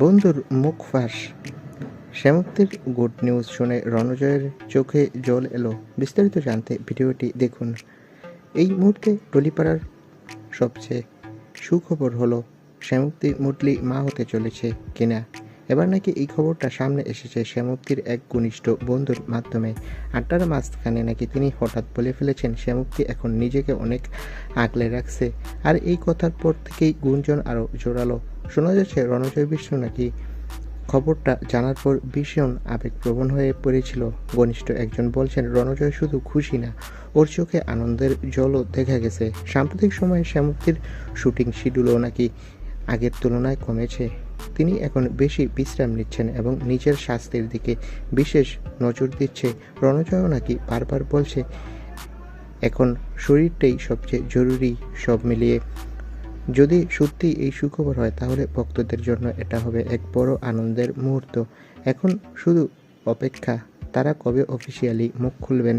বন্ধুর মুখ ফাঁস। শ্যামক্তির গুড নিউজ শুনে রণজয়ের চোখে জল এলো। বিস্তারিত জানতে ভিডিওটি দেখুন। এই মুহূর্তে টলিপাড়ার সবচেয়ে সুখবর হলো শ্যামক্তি মুটলি মা হতে চলেছে কিনা। এবার নাকি এই খবরটা সামনে এসেছে শ্যামক্তির এক ঘনিষ্ঠ বন্ধুর মাধ্যমে। আড্ডার মাঝখানে নাকি তিনি হঠাৎ বলে ফেলেছেন শ্যামক্তি এখন নিজেকে অনেক আগলে রাখছে। আর এই কথার পর থেকেই গুঞ্জন আরও জোরালো। শোনা যাচ্ছে রণজয় বিষ্ণু নাকি খবরটা জানার পর ভীষণ আবেগপ্রবণ হয়ে পড়েছিল। ঘনিষ্ঠ একজন বলছেন রণজয় শুধু খুশি না, ওর চোখে আনন্দের জলও দেখা গেছে। সাম্প্রতিক সময়ে শ্যামক্তির শুটিং শিডিউলও নাকি আগের তুলনায় কমেছে। তিনি এখন বেশি বিশ্রাম নিচ্ছেন এবং নিজের স্বাস্থ্যের দিকে বিশেষ নজর দিচ্ছে। রণজয়ও নাকি বারবার বলছে এখন শরীরটাই সবচেয়ে জরুরি। সব মিলিয়ে যদি সত্যি এই সুখবর হয় তাহলে ভক্তদের জন্য এটা হবে এক বড় আনন্দের মুহূর্ত। এখন শুধু অপেক্ষা তারা কবে অফিসিয়ালি মুখ খুলবেন।